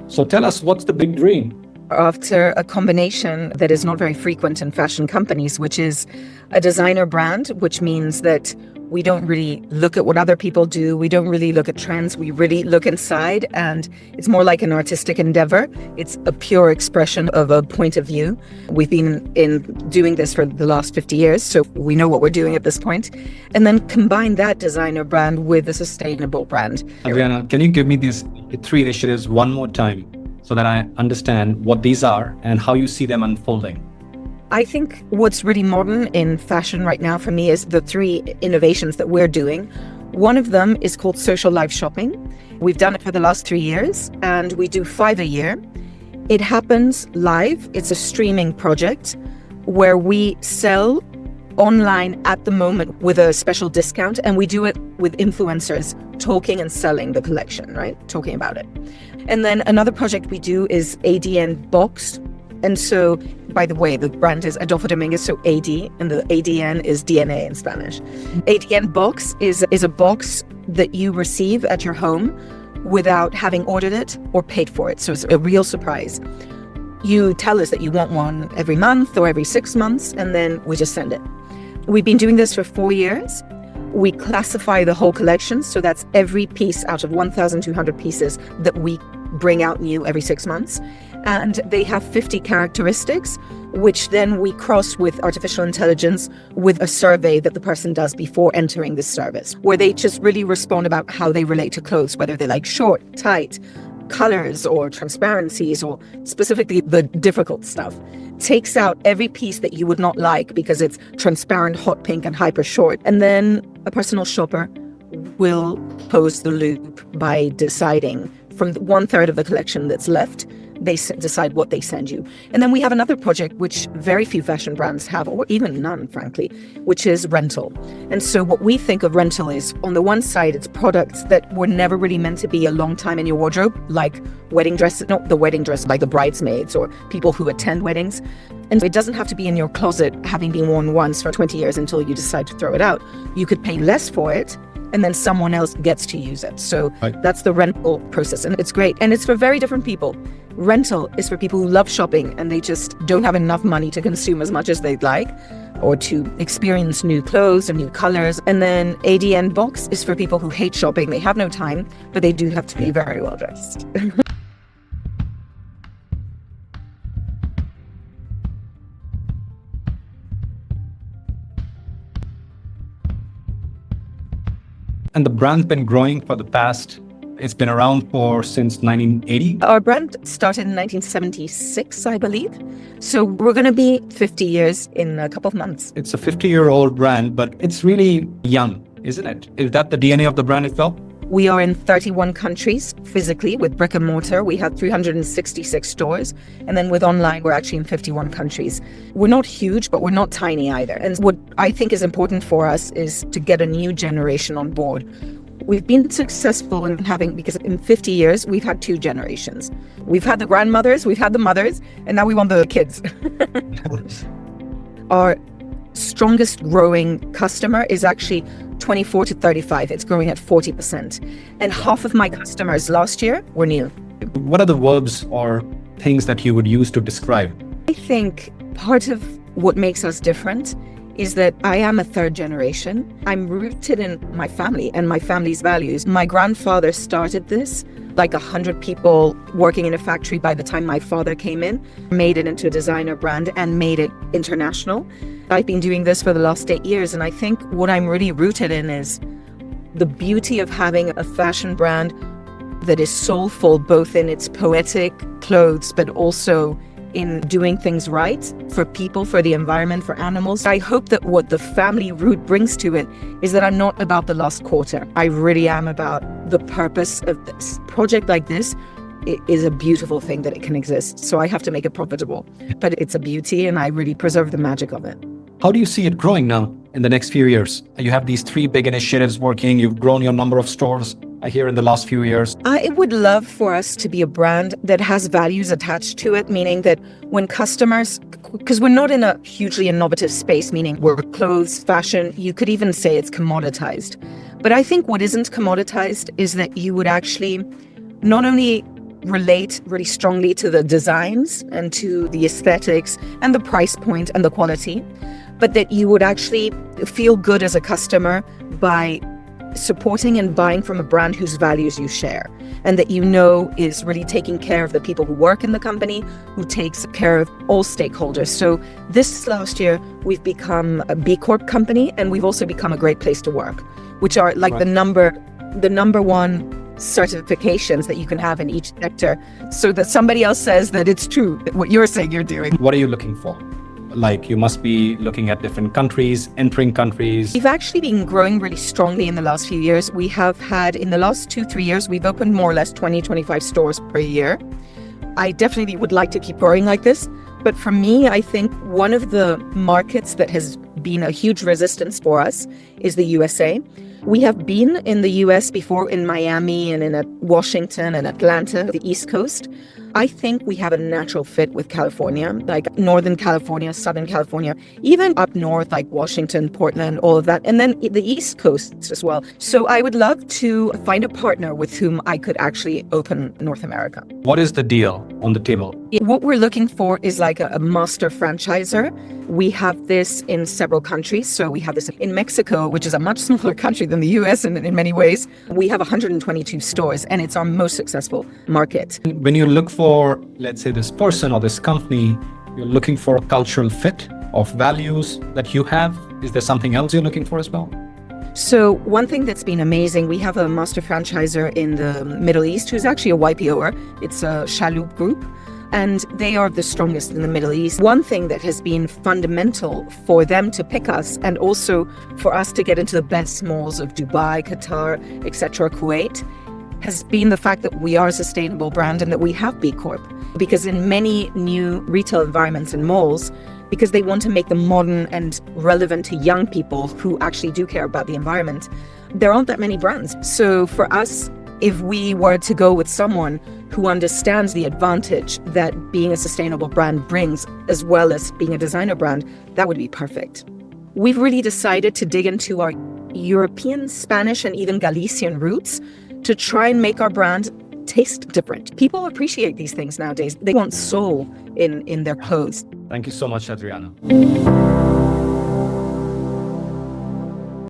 So tell us, what's the big dream? After a combination that is not very frequent in fashion companies, which is a designer brand, which means that we don't really look at what other people do. We don't really look at trends. We really look inside, and it's more like an artistic endeavor. It's a pure expression of a point of view. We've been in doing this for the last 50 years, so we know what we're doing at this point. And then combine that designer brand with a sustainable brand. Adriana, can you give me these 3 initiatives one more time so that I understand what these are and how you see them unfolding? I think what's really modern in fashion right now for me is the 3 innovations that we're doing. One of them is called social live shopping. We've done it for the last 3 years, and we do 5 a year. It happens live. It's a streaming project where we sell online at the moment with a special discount, and we do it with influencers talking and selling the collection, right? Talking about it. And then another project we do is ADN Box. And so, by the way, the brand is Adolfo Dominguez, so AD, and the ADN is DNA in Spanish. ADN Box is a box that you receive at your home without having ordered it or paid for it. So it's a real surprise. You tell us that you want one every month or every 6 months, and then we just send it. We've been doing this for 4 years. We classify the whole collection, so that's every piece out of 1,200 pieces that we bring out new every 6 months. And they have 50 characteristics, which then we cross with artificial intelligence with a survey that the person does before entering this service, where they just really respond about how they relate to clothes, whether they like short, tight, colors or transparencies, or specifically the difficult stuff. Takes out every piece that you would not like because it's transparent, hot pink, and hyper short. And then a personal shopper will close the loop by deciding from 1/3 of the collection that's left, they decide what they send you. And then we have another project, which very few fashion brands have, or even none, frankly, which is rental. And so what we think of rental is, on the one side, it's products that were never really meant to be a long time in your wardrobe, like wedding dresses, not the wedding dress, like the bridesmaids or people who attend weddings. And it doesn't have to be in your closet, having been worn once for 20 years until you decide to throw it out. You could pay less for it, and then someone else gets to use it. So That's the rental process, and it's great. And it's for very different people. Rental is for people who love shopping and they just don't have enough money to consume as much as they'd like, or to experience new clothes and new colors. And then ADN Box is for people who hate shopping. They have no time, but they do have to be very well dressed. And the brand's been growing for the past, it's been around since 1980. Our brand started in 1976, I believe. So we're going to be 50 years in a couple of months. It's a 50-year-old brand, but it's really young, isn't it? Is that the DNA of the brand itself? We are in 31 countries physically with brick and mortar. We have 366 stores. And then with online, we're actually in 51 countries. We're not huge, but we're not tiny either. And what I think is important for us is to get a new generation on board. We've been successful in because in 50 years, we've had 2 generations. We've had the grandmothers, we've had the mothers, and now we want the kids. Our strongest growing customer is actually 24 to 35. It's growing at 40%. And half of my customers last year were new. What are the verbs or things that you would use to describe? I think part of what makes us different is that I am a 3rd generation. I'm rooted in my family and my family's values. My grandfather started this, like 100 people working in a factory by the time my father came in, made it into a designer brand and made it international. I've been doing this for the last 8 years, and I think what I'm really rooted in is the beauty of having a fashion brand that is soulful, both in its poetic clothes, but also in doing things right for people, for the environment, for animals. I hope that what the family root brings to it is that I'm not about the last quarter. I really am about the purpose of this. Project like this, it is a beautiful thing that it can exist. So I have to make it profitable. But it's a beauty, and I really preserve the magic of it. How do you see it growing now in the next few years? You have these 3 big initiatives working. You've grown your number of stores here in the last few years. I would love for us to be a brand that has values attached to it, meaning that when customers, because we're not in a hugely innovative space, meaning we're clothes, fashion, you could even say it's commoditized. But I think what isn't commoditized is that you would actually not only relate really strongly to the designs and to the aesthetics and the price point and the quality, but that you would actually feel good as a customer by supporting and buying from a brand whose values you share, and that you know is really taking care of the people who work in the company, who takes care of all stakeholders. So this last year, we've become a B Corp company, and we've also become a great place to work, which are like the number one certifications that you can have in each sector, so that somebody else says that it's true, what you're saying you're doing. What are you looking for? Like, you must be looking at different countries, entering countries. We've actually been growing really strongly in the last few years. We have had, in the last 2-3 years, we've opened more or less 20-25 stores per year. I definitely would like to keep growing like this. But for me, I think one of the markets that has been a huge resistance for us is the USA. We have been in the US before, in Miami and in Washington and Atlanta, the East Coast. I think we have a natural fit with California, like Northern California, Southern California, even up north, like Washington, Portland, all of that, and then the East Coast as well. So I would love to find a partner with whom I could actually open North America. What is the deal on the table? What we're looking for is like a master franchisor. We have this in several countries. So we have this in Mexico, which is a much smaller country than the US in many ways. We have 122 stores, and it's our most successful market. When you look for, let's say, this person or this company, you're looking for a cultural fit of values that you have. Is there something else you're looking for as well? So one thing that's been amazing, we have a master franchisor in the Middle East who's actually a YPOer. It's a Shaloub group, and they are the strongest in the Middle East. One thing that has been fundamental for them to pick us, and also for us to get into the best malls of Dubai, Qatar, etc., Kuwait, has been the fact that we are a sustainable brand and that we have B Corp. Because in many new retail environments and malls, because they want to make them modern and relevant to young people who actually do care about the environment, there aren't that many brands. So for us, if we were to go with someone who understands the advantage that being a sustainable brand brings, as well as being a designer brand, that would be perfect. We've really decided to dig into our European, Spanish, and even Galician roots to try and make our brand taste different. People appreciate these things nowadays. They want soul in their clothes. Thank you so much, Adriana.